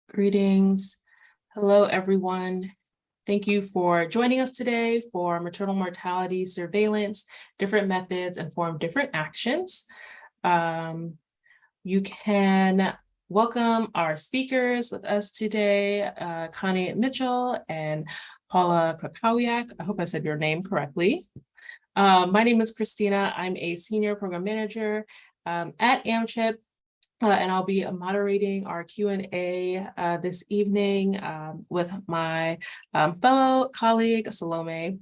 Greetings. Hello, everyone. Thank you for joining us today for maternal mortality surveillance, different methods inform different actions. You can welcome our speakers with us today, Connie Mitchell and Paula Krakowiak. I hope I said your name correctly. My name is Christina. I'm a senior program manager at AMCHP. And I'll be moderating our Q&A this evening with my fellow colleague, Salome.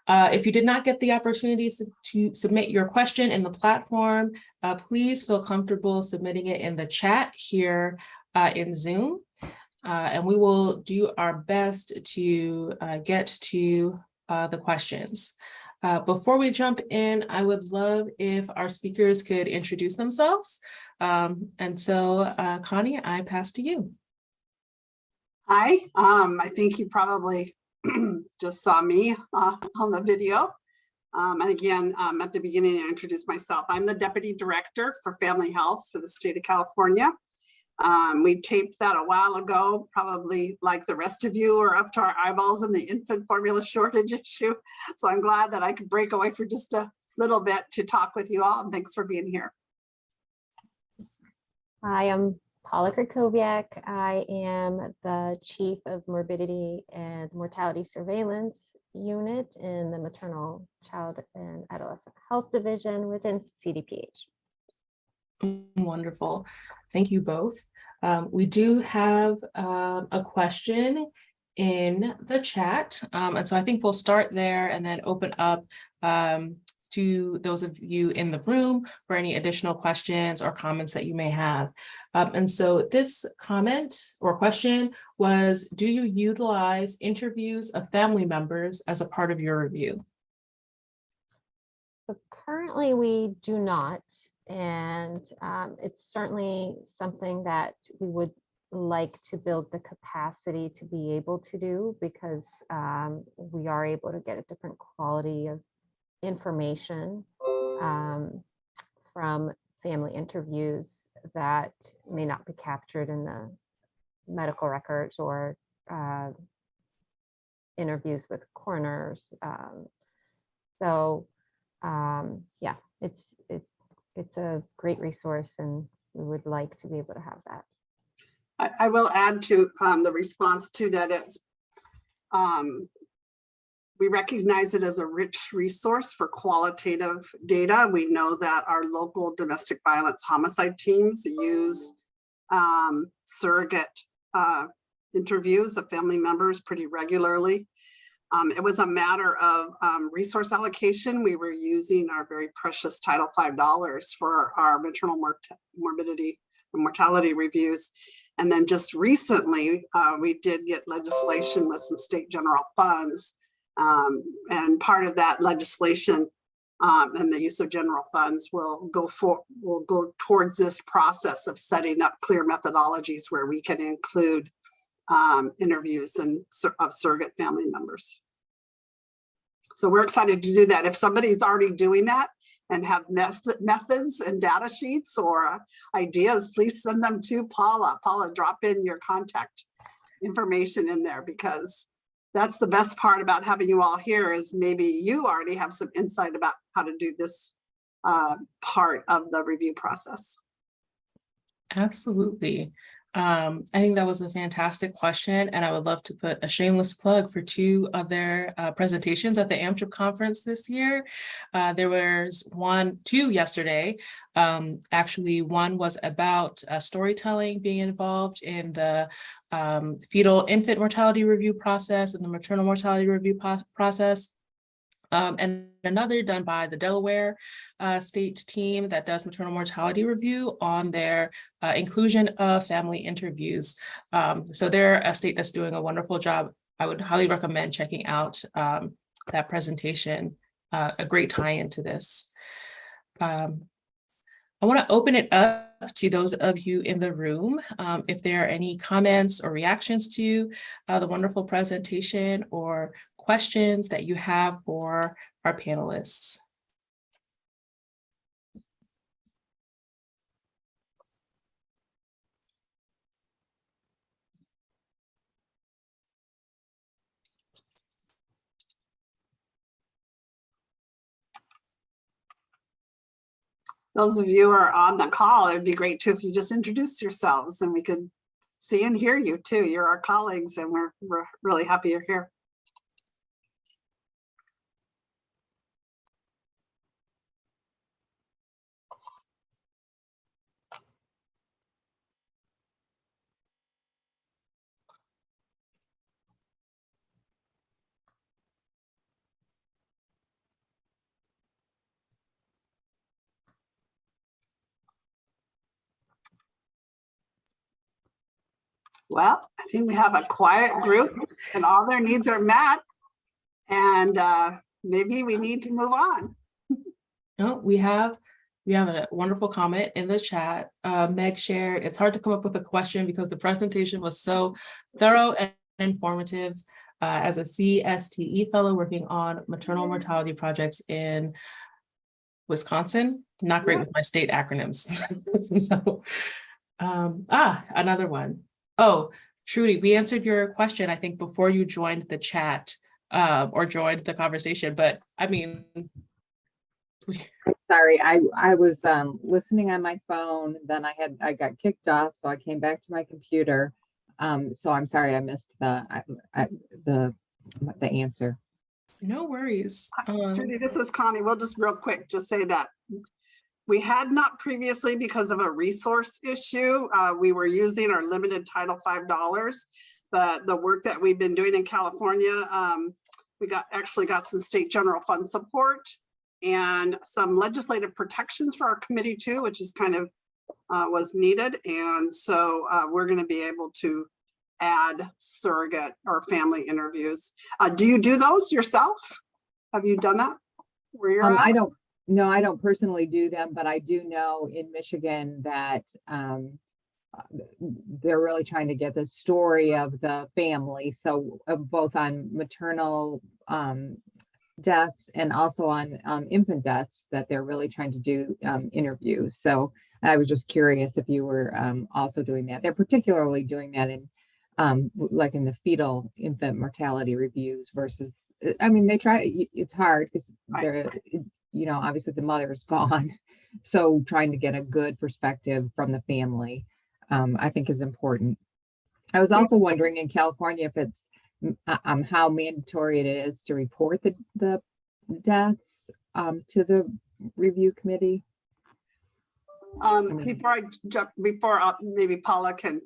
If you did not get the opportunity to submit your question in the platform, please feel comfortable submitting it in the chat here in Zoom. And we will do our best to get to the questions. Before we jump in, I would love if our speakers could introduce themselves. And so, Connie, I pass to you. Hi, I think you probably just saw me on the video. And again, at the beginning, I introduced myself. I'm the Deputy Director for Family Health for the state of California. We taped that a while ago, probably like the rest of you are up to our eyeballs in the infant formula shortage issue. So I'm glad that I could break away for just a little bit to talk with you all, and thanks for being here. Hi, I'm Paula Krakowiak. I am the Chief of Morbidity and Mortality Surveillance Unit in the Maternal, Child, and Adolescent Health Division within CDPH. Wonderful. Thank you both. We do have a question in the chat. And so I think we'll start there and then open up to those of you in the room for any additional questions or comments that you may have. And so this comment or question was, do you utilize interviews of family members as a part of your review? So currently we do not, and it's certainly something that we would like to build the capacity to be able to do, because we are able to get a different quality of information from family interviews that may not be captured in the medical records or interviews with coroners. Yeah, it's a great resource, and we would like to be able to have that. I will add to the response to that. It's we recognize it as a rich resource for qualitative data. We know that our local domestic violence homicide teams use surrogate interviews of family members pretty regularly. It was a matter of resource allocation. We were using our very precious Title V dollars for our maternal morbidity and mortality reviews. And then just recently, we did get legislation with some state general funds. And part of that legislation and the use of general funds will go towards this process of setting up clear methodologies where we can include interviews of surrogate family members. So we're excited to do that. If somebody's already doing that and have methods and data sheets or ideas, please send them to Paula. Paula, drop in your contact information in there, because that's the best part about having you all here, is maybe you already have some insight about how to do this part of the review process. Absolutely. I think that was a fantastic question, and I would love to put a shameless plug for two other presentations at the AMCHP conference this year. There was two yesterday. Actually, one was about storytelling being involved in the fetal infant mortality review process and the maternal mortality review process. And another done by the Delaware state team that does maternal mortality review on their inclusion of family interviews. So they're a state that's doing a wonderful job. I would highly recommend checking out that presentation, a great tie into this. I want to open it up to those of you in the room. If there are any comments or reactions to the wonderful presentation or questions that you have for our panelists. those of you who are on the call, it'd be great too if you just introduce yourselves and we could see and hear you too. You're our colleagues and we're really happy you're here. Well, I think we have a quiet group and all their needs are met. And maybe we need to move on. No, we have a wonderful comment in the chat. Meg shared, it's hard to come up with a question because the presentation was so thorough and informative. As a CSTE fellow working on maternal mortality projects in Wisconsin, not great with my state acronyms. So, another one. Oh, Trudy, we answered your question, I think, before you joined the chat or joined the conversation, but I mean. Sorry, I was listening on my phone, then I got kicked off, so I came back to my computer. So I'm sorry I missed the answer. No worries. Trudy, this is Connie. We'll just real quick just say that we had not previously, because of a resource issue, we were using our limited Title V dollars, but the work that we've been doing in California, we actually got some state general fund support and some legislative protections for our committee too, which is kind of was needed. And so we're going to be able to add surrogate or family interviews. Do you do those yourself? Have you done that where you're at? I don't personally do them, but I do know in Michigan that they're really trying to get the story of the family. So both on maternal deaths and also on infant deaths, that they're really trying to do interviews. So I was just curious if you were also doing that. They're particularly doing that in like in the fetal infant mortality reviews versus, I mean, they try, it's hard because they're, you know, obviously the mother is gone. So trying to get a good perspective from the family, I think is important. I was also wondering in California if it's how mandatory it is to report the deaths to the review committee. Before maybe Paula can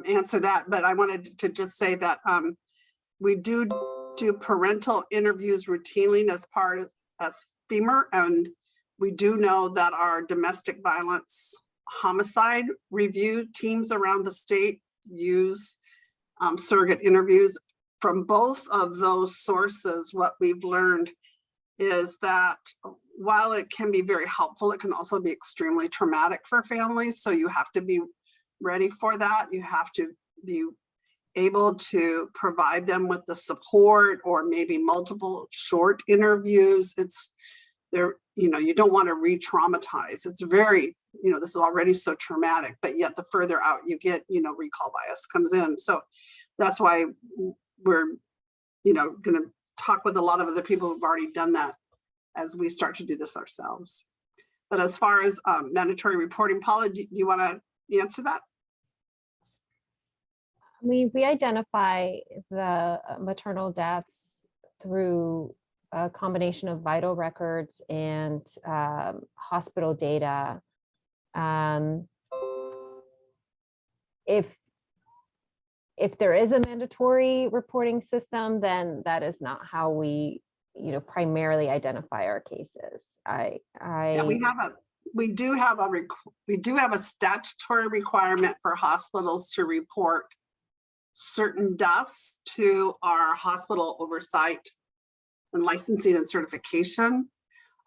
answer that, but I wanted to just say that we do parental interviews routinely as part of FEMR, and we do know that our domestic violence homicide review teams around the state use surrogate interviews. From both of those sources, what we've learned is that while it can be very helpful, it can also be extremely traumatic for families. So you have to be ready for that. You have to be able to provide them with the support or maybe multiple short interviews. It's there, you know, you don't want to re-traumatize. It's very, you know, this is already so traumatic, but yet the further out you get, you know, recall bias comes in. So that's why we're, you know, going to talk with a lot of other people who've already done that as we start to do this ourselves. But as far as mandatory reporting, Paula, do you want to answer that? We identify the maternal deaths through a combination of vital records and hospital data. If there is a mandatory reporting system, then that is not how we, you know, primarily identify our cases. Yeah, we do have a statutory requirement for hospitals to report certain deaths to our hospital oversight and licensing and certification.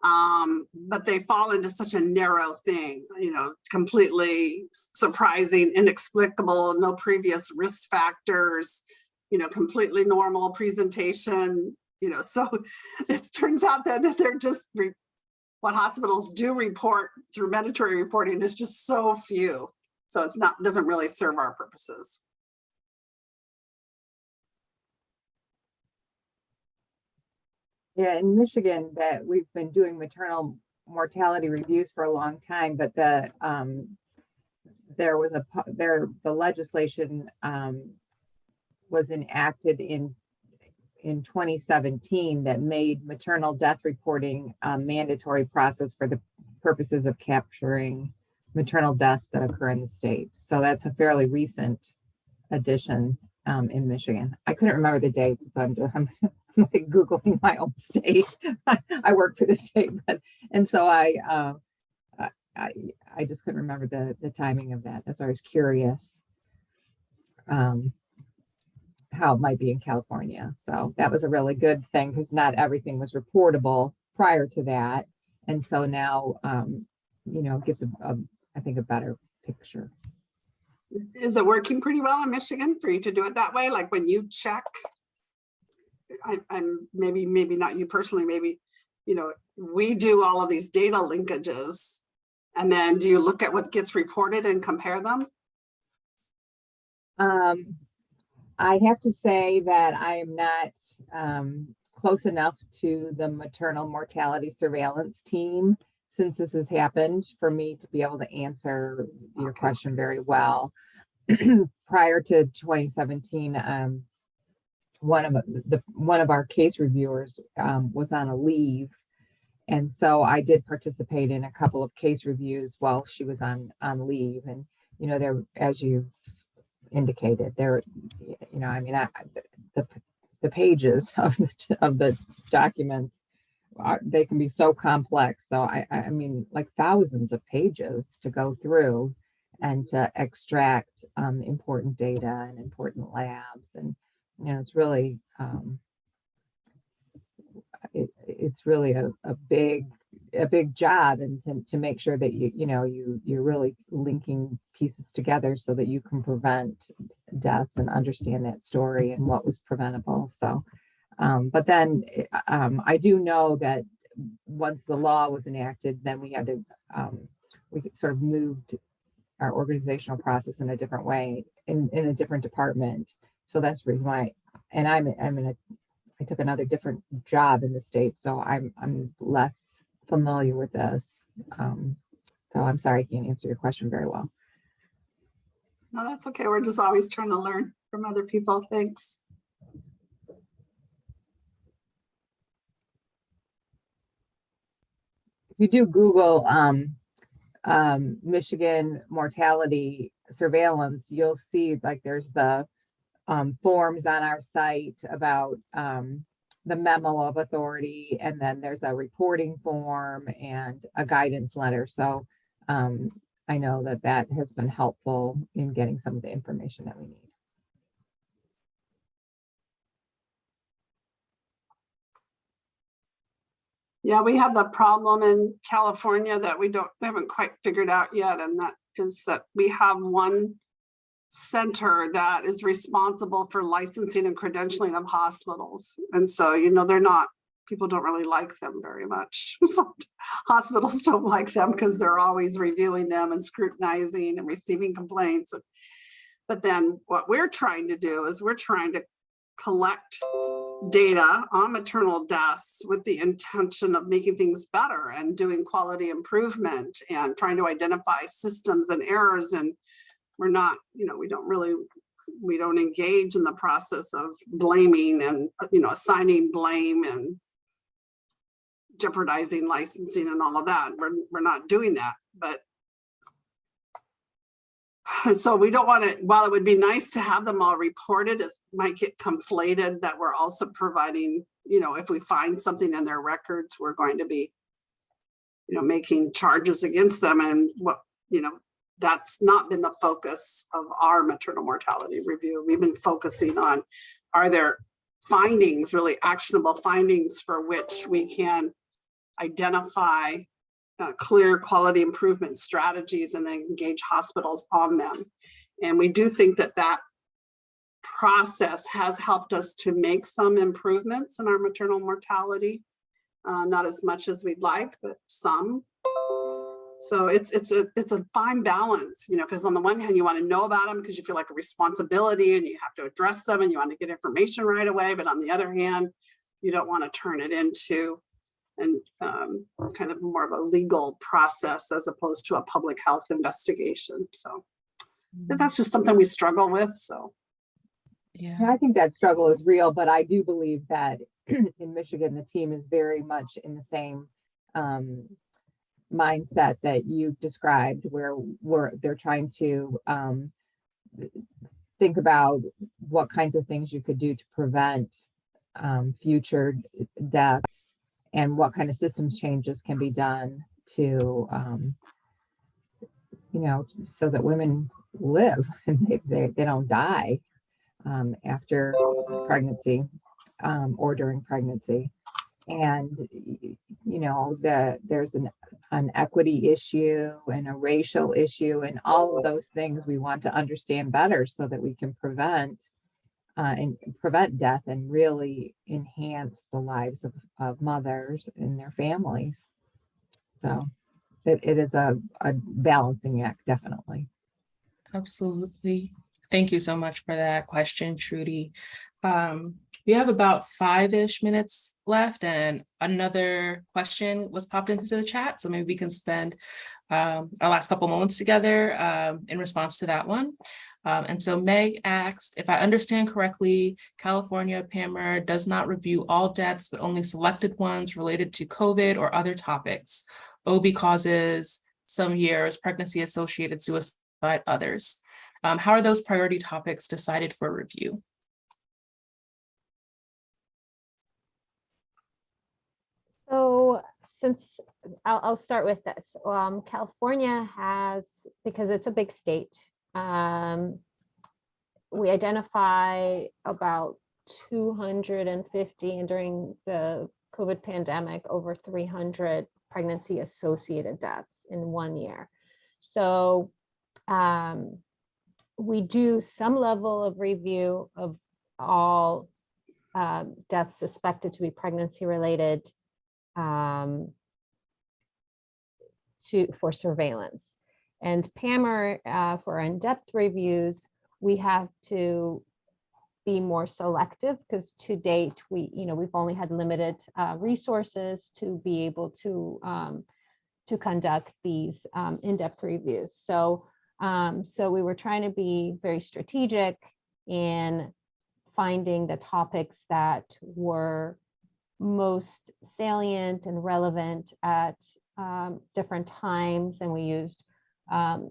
But they fall into such a narrow thing, you know, completely surprising, inexplicable, no previous risk factors, you know, completely normal presentation, you know, so it turns out that they're just, what hospitals do report through mandatory reporting is just so few. So it's not, doesn't really serve our purposes. Yeah, in Michigan, that we've been doing maternal mortality reviews for a long time, but the legislation was enacted in 2017 that made maternal death reporting a mandatory process for the purposes of capturing maternal deaths that occur in the state. So that's a fairly recent addition in Michigan. I couldn't remember the dates, so I'm like Googling my own state. I work for the state, and so I just couldn't remember the timing of that. That's why I was curious how it might be in California. So that was a really good thing because not everything was reportable prior to that. And so now, gives I think a better picture. Is it working pretty well in Michigan for you to do it that way? Like when you check, I'm maybe not you personally, maybe, we do all of these data linkages, and then do you look at what gets reported and compare them? I have to say that I am not close enough to the maternal mortality surveillance team since this has happened for me to be able to answer your question very well. Prior to 2017, one of our case reviewers was on a leave, and so I did participate in a couple of case reviews while she was on leave. And there, as you indicated, there, the pages of the documents they can be so complex. So I mean, like thousands of pages to go through and to extract important data and important labs, and it's really it's really a big job, and to make sure that you're really linking pieces together so that you can prevent deaths and understand that story and what was preventable. So but then I do know that once the law was enacted, then we had to we sort of moved our organizational process in a different way, in a different department. So that's the reason why. And I took another different job in the state, so I'm less familiar with this. So I'm sorry I can't answer your question very well. No, that's okay. We're just always trying to learn from other people. Thanks. If you do Google Michigan mortality surveillance, you'll see like there's the forms on our site about the memo of authority, and then there's a reporting form and a guidance letter. So I know that has been helpful in getting some of the information that we need. Yeah, we have the problem in California that we haven't quite figured out yet, and that is that we have one center that is responsible for licensing and credentialing of hospitals. And so, people don't really like them very much. Hospitals don't like them because they're always reviewing them and scrutinizing and receiving complaints. But then what we're trying to do is we're trying to collect data on maternal deaths with the intention of making things better and doing quality improvement and trying to identify systems and errors. And we're not, we don't engage in the process of blaming and, assigning blame and jeopardizing licensing and all of that. We're not doing that. But so we don't want to, while it would be nice to have them all reported, it might get conflated that we're also providing, if we find something in their records, we're going to be, making charges against them. And that's not been the focus of our maternal mortality review. We've been focusing on, are there findings, really actionable findings for which we can identify clear quality improvement strategies and then engage hospitals on them. And we do think that process has helped us to make some improvements in our maternal mortality. Not as much as we'd like, but some. So it's a fine balance, because on the one hand, you want to know about them because you feel like a responsibility and you have to address them and you want to get information right away. But on the other hand, you don't want to turn it into and kind of more of a legal process as opposed to a public health investigation. So that's just something we struggle with. So Yeah. I think that struggle is real, but I do believe that in Michigan, the team is very much in the same mindset that you described, where they're trying to think about what kinds of things you could do to prevent future deaths, and what kind of systems changes can be done to, so that women live and they don't die after pregnancy or during pregnancy. And there's an equity issue and a racial issue, and all of those things we want to understand better so that we can prevent death and really enhance the lives of mothers and their families. So it is a balancing act, definitely. Absolutely. Thank you so much for that question, Trudy. We have about 5-ish minutes left, and another question was popped into the chat. So maybe we can spend our last couple moments together in response to that one. And so Meg asked, if I understand correctly, California PAMR does not review all deaths, but only selected ones related to COVID or other topics. OB causes some years, pregnancy-associated suicide others. How are those priority topics decided for review? So since I'll start with this, California has, because it's a big state, we identify about 250, and during the COVID pandemic, over 300 pregnancy associated deaths in 1 year. So we do some level of review of all deaths suspected to be pregnancy related for surveillance. And PAMR, for in-depth reviews, we have to be more selective, because to date we've only had limited resources to be able to conduct these in-depth reviews. So we were trying to be very strategic in finding the topics that were most salient and relevant at different times, and we used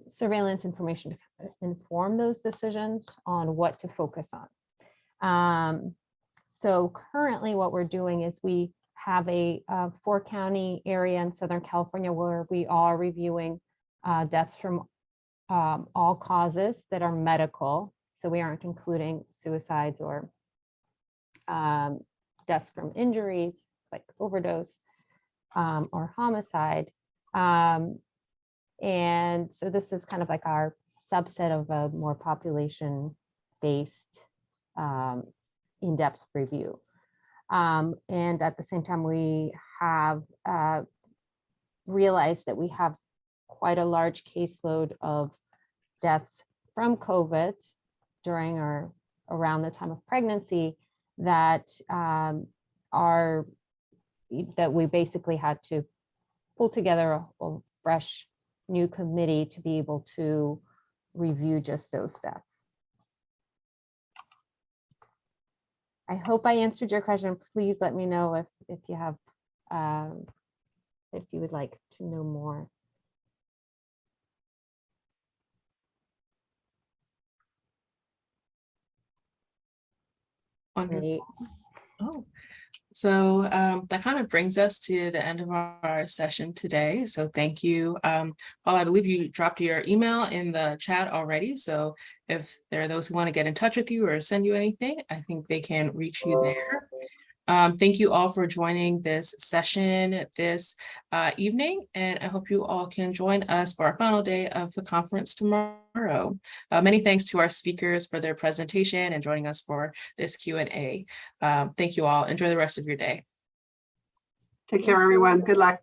surveillance information to inform those decisions on what to focus on. So currently what we're doing is we have a 4-county area in Southern California where we are reviewing deaths from all causes that are medical. So we aren't including suicides or deaths from injuries like overdose or homicide. And so this is kind of like our subset of a more population-based in-depth review. And at the same time, we have realized that we have quite a large caseload of deaths from COVID during or around the time of pregnancy that we basically had to pull together a fresh new committee to be able to review just those deaths. I hope I answered your question. Please let me know if you have if you would like to know more. Great. Oh, so that kind of brings us to the end of our session today. So thank you. Paul, I believe you dropped your email in the chat already. So if there are those who want to get in touch with you or send you anything, I think they can reach you there. Thank you all for joining this session this evening, and I hope you all can join us for our final day of the conference tomorrow. Many thanks to our speakers for their presentation and joining us for this Q&A. Thank you all. Enjoy the rest of your day. take care, everyone. Good luck.